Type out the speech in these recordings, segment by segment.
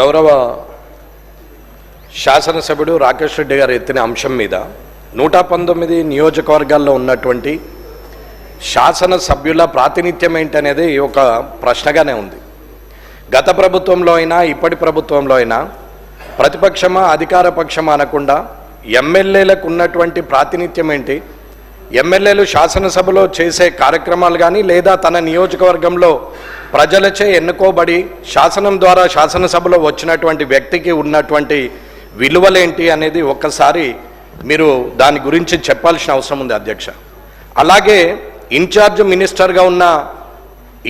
గౌరవ శాసనసభ్యుడు రాకేష్ రెడ్డి గారు ఎత్తిన అంశం మీద 119 నియోజకవర్గాల్లో ఉన్నటువంటి శాసనసభ్యుల ప్రాతినిధ్యం ఏంటనేది ఒక ప్రశ్నగానే ఉంది. గత ప్రభుత్వంలో అయినా ఇప్పటి ప్రభుత్వంలో అయినా ప్రతిపక్షమా అధికార పక్షమా అనకుండా ఎమ్మెల్యేలకు ఉన్నటువంటి ప్రాతినిధ్యం ఏంటి, ఎమ్మెల్యేలు శాసనసభలో చేసే కార్యక్రమాలు కానీ లేదా తన నియోజకవర్గంలో ప్రజలచే ఎన్నుకోబడి శాసనం ద్వారా శాసనసభలో వచ్చినటువంటి వ్యక్తికి ఉన్నటువంటి విలువలేంటి అనేది ఒక్కసారి మీరు దాని గురించి చెప్పాల్సిన అవసరం ఉంది అధ్యక్ష. అలాగే ఇన్ఛార్జ్ మినిస్టర్గా ఉన్న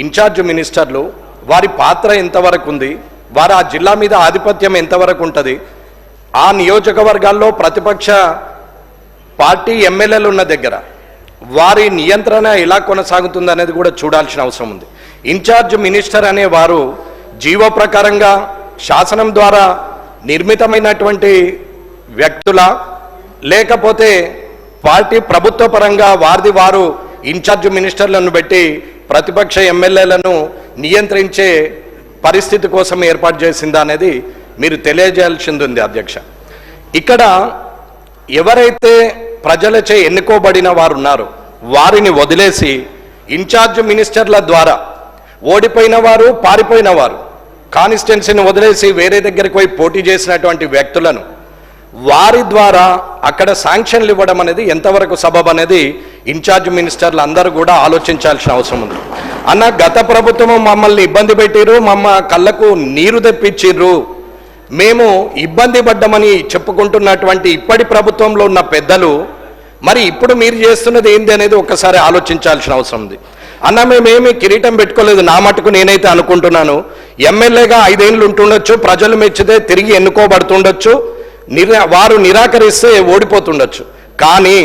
ఇన్ఛార్జ్ మినిస్టర్లు వారి పాత్ర ఎంతవరకు ఉంది, వారు ఆ జిల్లా మీద ఆధిపత్యం ఎంతవరకు ఉంటుంది, ఆ నియోజకవర్గాల్లో ప్రతిపక్ష పార్టీ ఎమ్మెల్యేలు ఉన్న దగ్గర వారి నియంత్రణ ఎలా కొనసాగుతుంది అనేది కూడా చూడాల్సిన అవసరం ఉంది. ఇన్ఛార్జ్ మినిస్టర్ అనే వారు జీవో ప్రకారంగా శాసనం ద్వారా నిర్మితమైనటువంటి వ్యక్తుల లేకపోతే పార్టీ ప్రభుత్వ పరంగా వారు ఇన్ఛార్జ్ మినిస్టర్లను పెట్టి ప్రతిపక్ష ఎమ్మెల్యేలను నియంత్రించే పరిస్థితి కోసం ఏర్పాటు చేసిందా అనేది మీరు తెలియజేయాల్సింది ఉంది అధ్యక్ష. ఇక్కడ ఎవరైతే ప్రజలచే ఎన్నుకోబడిన వారు ఉన్నారో వారిని వదిలేసి ఇన్ఛార్జ్ మినిస్టర్ల ద్వారా ఓడిపోయిన వారు పారిపోయిన వారు కాన్స్టిట్యున్సీని వదిలేసి వేరే దగ్గరికి పోయి పోటీ చేసినటువంటి వ్యక్తులను వారి ద్వారా అక్కడ శాంక్షన్లు ఇవ్వడం అనేది ఎంతవరకు సబబ్ అనేది ఇన్ఛార్జ్ మినిస్టర్లు అందరూ కూడా ఆలోచించాల్సిన అవసరం ఉంది. అన్న గత ప్రభుత్వం మమ్మల్ని ఇబ్బంది పెట్టిరు, కళ్ళకు నీరు తెప్పించిర్రు, మేము ఇబ్బంది పడ్డామని చెప్పుకుంటున్నటువంటి ఇప్పటి ప్రభుత్వంలో ఉన్న పెద్దలు మరి ఇప్పుడు మీరు చేస్తున్నది ఏంటి అనేది ఒక్కసారి ఆలోచించాల్సిన అవసరం ఉంది. అన్న మేమేమి కిరీటం పెట్టుకోలేదు, నా మటుకు నేనైతే అనుకుంటున్నాను ఎమ్మెల్యేగా 5 ఏళ్ళు ఉంటుండొచ్చు, ప్రజలు మెచ్చితే తిరిగి ఎన్నుకోబడుతుండొచ్చు, వారు నిరాకరిస్తే ఓడిపోతుండొచ్చు. కానీ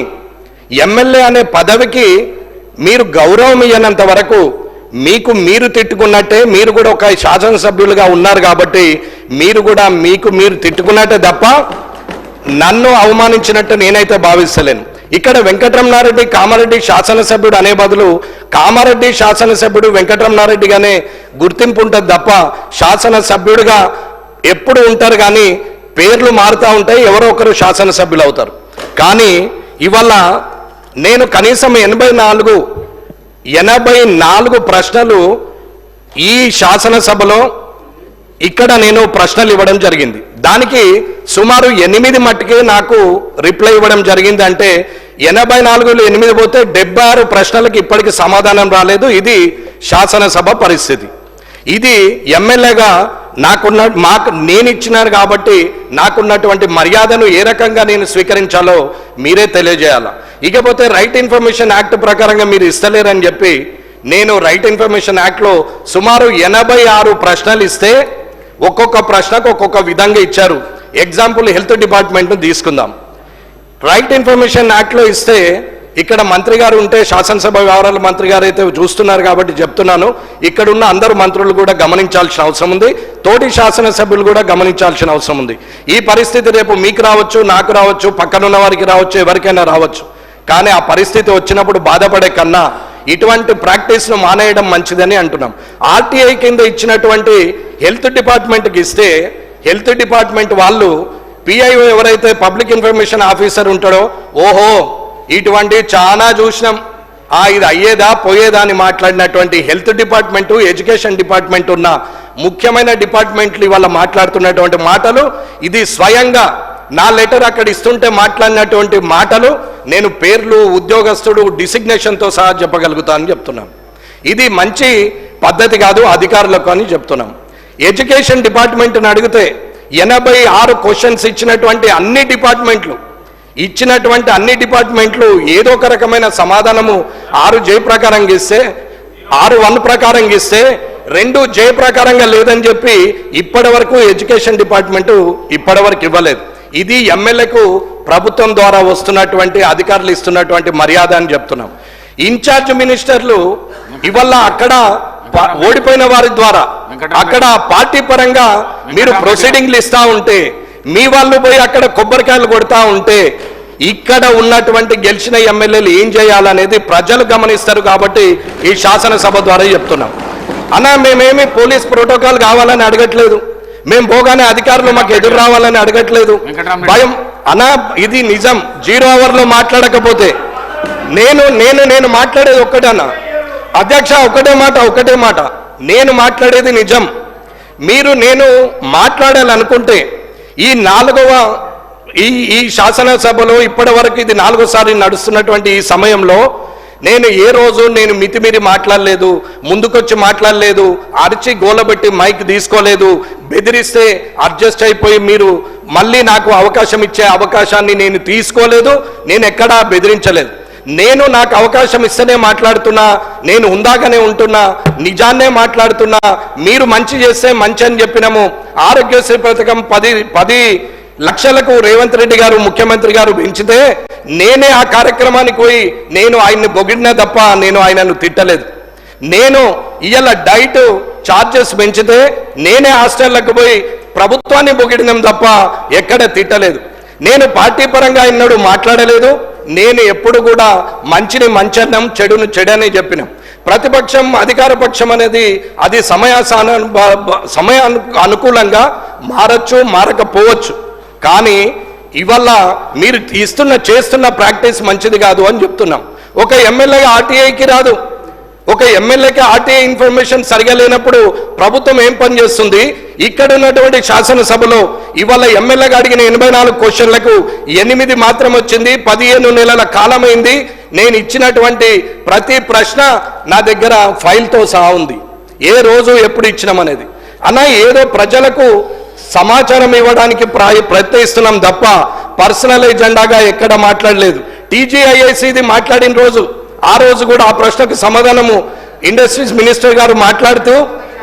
ఎమ్మెల్యే అనే పదవికి మీరు గౌరవం ఇవ్వనంత వరకు మీకు మీరు తిట్టుకున్నట్టే, మీరు కూడా ఒక శాసనసభ్యులుగా ఉన్నారు కాబట్టి మీరు కూడా మీరు తిట్టుకున్నట్టే తప్ప నన్ను అవమానించినట్టు నేనైతే భావిస్తలేను. ఇక్కడ వెంకటరమణారెడ్డి కామారెడ్డి శాసనసభ్యుడు అనే బదులు కామారెడ్డి శాసనసభ్యుడు వెంకటరమణారెడ్డిగానే గుర్తింపు ఉంటుంది తప్ప శాసనసభ్యుడిగా ఎప్పుడు ఉంటారు కానీ పేర్లు మారుతూ ఉంటాయి, ఎవరో ఒకరు శాసనసభ్యులు అవుతారు. కానీ ఇవాళ నేను కనీసం 84 ప్రశ్నలు ఈ శాసనసభలో ఇక్కడ నేను ప్రశ్నలు ఇవ్వడం జరిగింది. దానికి సుమారు 8 మట్టుకే నాకు రిప్లై ఇవ్వడం జరిగింది. అంటే 84లో 8 పోతే 76 ప్రశ్నలకు ఇప్పటికీ సమాధానం రాలేదు. ఇది శాసనసభ పరిస్థితి. ఇది ఎమ్మెల్యేగా నేను ఇచ్చినాను కాబట్టి నాకున్నటువంటి మర్యాదను ఏ రకంగా నేను స్వీకరించాలో మీరే తెలియజేయాలా. ఇకపోతే రైట్ ఇన్ఫర్మేషన్ యాక్ట్ ప్రకారంగా మీరు ఇస్తలేరని చెప్పి నేను రైట్ ఇన్ఫర్మేషన్ యాక్ట్లో సుమారు 86 ప్రశ్నలు ఇస్తే ఒక్కొక్క ప్రశ్నకు ఒక్కొక్క విధంగా ఇచ్చారు. ఎగ్జాంపుల్ హెల్త్ డిపార్ట్మెంట్ను తీసుకుందాం. రైట్ ఇన్ఫర్మేషన్ యాక్ట్లో ఇస్తే ఇక్కడ మంత్రి గారు ఉంటే శాసనసభ వ్యవహారాల మంత్రి గారు అయితే చూస్తున్నారు కాబట్టి చెప్తున్నాను, ఇక్కడున్న అందరు మంత్రులు కూడా గమనించాల్సిన అవసరం ఉంది, తోటి శాసనసభ్యులు కూడా గమనించాల్సిన అవసరం ఉంది. ఈ పరిస్థితి రేపు మీకు రావచ్చు, నాకు రావచ్చు, పక్కనున్న వారికి రావచ్చు, ఎవరికైనా రావచ్చు. కానీ ఆ పరిస్థితి వచ్చినప్పుడు బాధపడే కన్నా ఇటువంటి ప్రాక్టీస్ను మానేయడం మంచిదని అంటున్నాం. ఆర్టీఐ కింద ఇచ్చినటువంటి హెల్త్ డిపార్ట్మెంట్కి ఇస్తే హెల్త్ డిపార్ట్మెంట్ వాళ్ళు పిఐఓ ఎవరైతే పబ్లిక్ ఇన్ఫర్మేషన్ ఆఫీసర్ ఉంటాడో ఓహో ఇటువంటి చాలా చూసినాం, ఇది అయ్యేదా పోయేదా అని మాట్లాడినటువంటి హెల్త్ డిపార్ట్మెంటు ఎడ్యుకేషన్ డిపార్ట్మెంట్ ఉన్న ముఖ్యమైన డిపార్ట్మెంట్లు ఇవాళ మాట్లాడుతున్నటువంటి మాటలు, ఇది స్వయంగా నా లెటర్ అక్కడ ఇస్తుంటే మాట్లాడినటువంటి మాటలు నేను పేర్లు ఉద్యోగస్తుడు డిసిగ్నేషన్తో సహా చెప్పగలుగుతానని చెప్తున్నాను. ఇది మంచి పద్ధతి కాదు అధికారులకు అని చెప్తున్నాం. ఎడ్యుకేషన్ డిపార్ట్మెంట్ని అడిగితే 86 క్వశ్చన్స్ ఇచ్చినటువంటి అన్ని డిపార్ట్మెంట్లు ఏదో ఒక రకమైన సమాధానము 6 జే ప్రకారంగా ఇస్తే 6(1) ప్రకారంగా ఇస్తే 2 జే ప్రకారంగా లేదని చెప్పి ఇప్పటి వరకు ఎడ్యుకేషన్ డిపార్ట్మెంటు ఇప్పటివరకు ఇవ్వలేదు. ఇది ఎమ్మెల్యేకు ప్రభుత్వం ద్వారా వస్తున్నటువంటి అధికారులు ఇస్తున్నటువంటి మర్యాద అని చెప్తున్నాం. ఇన్ఛార్జ్ మినిస్టర్లు ఇవల్ల అక్కడ ఓడిపోయిన వారి ద్వారా అక్కడ పార్టీ పరంగా మీరు ప్రొసీడింగ్లు ఇస్తా ఉంటే మీ వాళ్ళు పోయి అక్కడ కొబ్బరికాయలు కొడతా ఉంటే ఇక్కడ ఉన్నటువంటి గెలిచిన ఎమ్మెల్యేలు ఏం చేయాలనేది ప్రజలు గమనిస్తారు. కాబట్టి ఈ శాసనసభ ద్వారా చెప్తున్నాం. అన్నా మేమేమి పోలీస్ ప్రోటోకాల్ కావాలని అడగట్లేదు, మేము పోగానే అధికారులు మాకు ఎదురు రావాలని అడగట్లేదు. భయం అనా, ఇది నిజం. 0 అవర్లో మాట్లాడకపోతే నేను మాట్లాడేది ఒక్కటన్నా అధ్యక్ష, ఒకటే మాట నేను మాట్లాడేది నిజం. నేను మాట్లాడాలనుకుంటే ఈ శాసనసభలో ఇప్పటి వరకు ఇది 4వసారి నడుస్తున్నటువంటి ఈ సమయంలో నేను ఏ రోజు మితిమీరి మాట్లాడలేదు, ముందుకొచ్చి మాట్లాడలేదు, అరిచి గోలబెట్టి మైక్ తీసుకోలేదు, బెదిరిస్తే అడ్జస్ట్ అయిపోయి మీరు మళ్ళీ నాకు అవకాశం ఇచ్చే అవకాశాన్ని నేను తీసుకోలేదు, నేను ఎక్కడా బెదిరించలేదు. నాకు అవకాశం ఇస్తేనే మాట్లాడుతున్నా, నేను ఉందాకనే ఉంటున్నా, నిజాన్నే మాట్లాడుతున్నా. మీరు మంచి చేస్తే మంచి అని చెప్పినాము. ఆరోగ్యశ్రీ పథకం 10 లక్షలకు రేవంత్ రెడ్డి గారు ముఖ్యమంత్రి గారు పెంచితే నేనే ఆ కార్యక్రమానికి పోయి ఆయన్ని పొగిడినా తప్ప నేను ఆయనను తిట్టలేదు. ఇవాళ డైట్ ఛార్జెస్ పెంచితే నేనే హాస్టళ్లకు పోయి ప్రభుత్వాన్ని పొగిడినాం తప్ప ఎక్కడ తిట్టలేదు. పార్టీ పరంగా ఎన్నడూ మాట్లాడలేదు. ఎప్పుడు కూడా మంచిని మంచన్నం, చెడును చెడని చెప్పినాం. ప్రతిపక్షం అధికార పక్షం అనేది అది అనుకూలంగా మారచ్చు, మారకపోవచ్చు. కానీ ఇవాళ మీరు చేస్తున్న ప్రాక్టీస్ మంచిది కాదు అని చెప్తున్నాం. ఒక ఎమ్మెల్యే ఆర్టీఐకి రాదు. ఒక ఎమ్మెల్యేకి ఆర్టీఐ ఇన్ఫర్మేషన్ సరిగా లేనప్పుడు ప్రభుత్వం ఏం పని చేస్తుంది? ఇక్కడ ఉన్నటువంటి శాసనసభలో ఇవాళ ఎమ్మెల్యేగా అడిగిన 84 క్వశ్చన్లకు 8 మాత్రం వచ్చింది. 15 నెలల కాలమైంది. నేను ఇచ్చినటువంటి ప్రతి ప్రశ్న నా దగ్గర ఫైల్తో సహా ఉంది. ఏ రోజు ఎప్పుడు ఇచ్చినామనేది ఏదో ప్రజలకు సమాచారం ఇవ్వడానికి ప్రయత్నిస్తున్నాం తప్ప పర్సనల్ ఎజెండాగా ఎక్కడ మాట్లాడలేదు. టీజీఐఐసిది మాట్లాడిన రోజు, ఆ రోజు కూడా ఆ ప్రశ్నకు సమాధానము ఇండస్ట్రీస్ మినిస్టర్ గారు మాట్లాడుతూ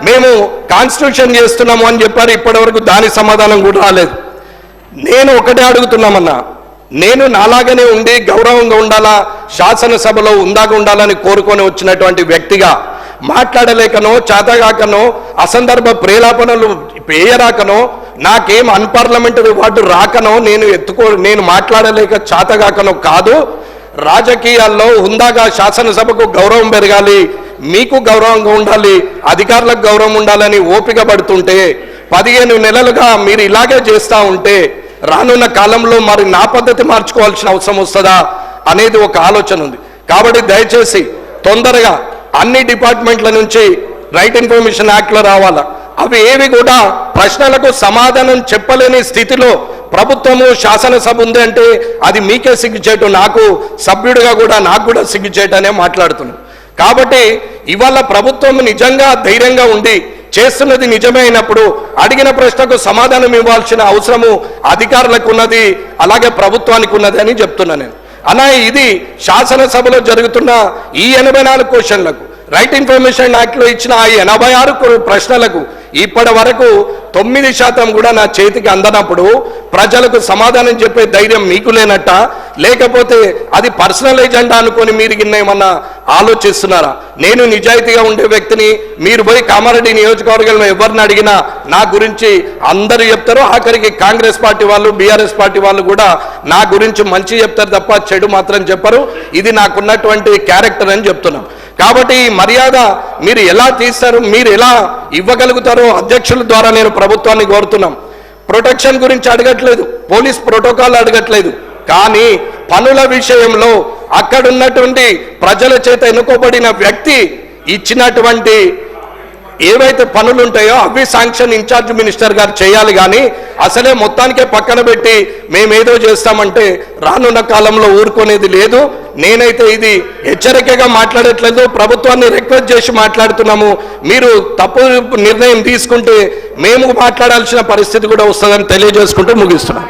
మేము కాన్స్టిట్యూషన్ చేస్తున్నాము అని చెప్పారు. ఇప్పటి వరకు దాని సమాధానం కూడా రాలేదు. ఒకటే అడుగుతున్నామన్నా, నాలాగనే ఉండి గౌరవంగా ఉండాలా, శాసనసభలో ఉందాగా ఉండాలని కోరుకొని వచ్చినటువంటి వ్యక్తిగా మాట్లాడలేకనో, చేతగాకనో, అసందర్భ ప్రేలాపనలు పేయరాకనో, నాకేం అన్పార్లమెంటరీ వార్డు రాకనో, నేను మాట్లాడలేక చేతగాకనో కాదు. రాజకీయాల్లో హుందాగా శాసనసభకు గౌరవం పెరగాలి, మీకు గౌరవంగా ఉండాలి, అధికారులకు గౌరవం ఉండాలని ఓపిక పడుతుంటే 15 నెలలుగా మీరు ఇలాగే చేస్తూ ఉంటే రానున్న కాలంలో మరి నా పద్ధతి మార్చుకోవాల్సిన అవసరం వస్తుందా అనేది ఒక ఆలోచన ఉంది. కాబట్టి దయచేసి తొందరగా అన్ని డిపార్ట్మెంట్ల నుంచి రైట్ ఇన్ఫర్మేషన్ యాక్ట్లో రావాలా. అవి ఏవి కూడా ప్రశ్నలకు సమాధానం చెప్పలేని స్థితిలో ప్రభుత్వము శాసనసభ ఉంది అంటే అది మీకే సిగ్గుచేటు, నాకు సభ్యుడిగా కూడా నాకు కూడా సిగ్గుచేటనే మాట్లాడుతున్నాను. కాబట్టి ఇవాళ ప్రభుత్వం నిజంగా ధైర్యంగా ఉండి చేస్తున్నది నిజమే అయినప్పుడు అడిగిన ప్రశ్నకు సమాధానం ఇవ్వాల్సిన అవసరము అధికారులకు ఉన్నది, అలాగే ప్రభుత్వానికి ఉన్నది అని చెప్తున్నాను నేను. ఇది శాసనసభలో జరుగుతున్న ఈ 84 క్వశ్చన్లకు రైట్ ఇన్ఫర్మేషన్ యాక్ట్లో ఇచ్చిన ఆ 86 ప్రశ్నలకు ఇప్పటి వరకు 9% కూడా నా చేతికి అందనప్పుడు ప్రజలకు సమాధానం చెప్పే ధైర్యం మీకు లేనట్ట, లేకపోతే అది పర్సనల్ ఎజెండా అనుకొని మీరు ఏమన్నా ఆలోచిస్తున్నారా? నేను నిజాయితీగా ఉండే వ్యక్తిని. మీరు పోయి కామారెడ్డి నియోజకవర్గంలో ఎవరిని అడిగినా నా గురించి అందరూ చెప్తారు. ఆఖరికి కాంగ్రెస్ పార్టీ వాళ్ళు, బీఆర్ఎస్ పార్టీ వాళ్ళు కూడా నా గురించి మంచి చెప్తారు తప్ప చెడు మాత్రం చెప్పరు. ఇది నాకున్నటువంటి క్యారెక్టర్ అని చెప్తున్నాం. కాబట్టి ఈ మర్యాద మీరు ఎలా తీస్తారు, మీరు ఎలా ఇవ్వగలుగుతారో అధ్యక్షుల ద్వారా నేను ప్రభుత్వాన్ని కోరుతున్నాం. ప్రొటెక్షన్ గురించి అడగట్లేదు, పోలీస్ ప్రోటోకాల్ అడగట్లేదు, కానీ పనుల విషయంలో అక్కడున్నటువంటి ప్రజల చేత ఎన్నుకోబడిన వ్యక్తి ఇచ్చినటువంటి ఏవైతే పనులు ఉంటాయో అవి శాంక్షన్ ఇన్ఛార్జ్ మినిస్టర్ గారు చేయాలి. కానీ అసలే మొత్తానికే పక్కన పెట్టి మేమేదో చేస్తామంటే రానున్న కాలంలో ఊరుకునేది లేదు. నేనైతే ఇది హెచ్చరికగా మాట్లాడట్లేదు, ప్రభుత్వాన్ని రిక్వెస్ట్ చేసి మాట్లాడుతున్నాము. మీరు తప్పు నిర్ణయం తీసుకుంటే మేము మాట్లాడాల్సిన పరిస్థితి కూడా వస్తుందని తెలియజేసుకుంటూ ముగిస్తున్నాం.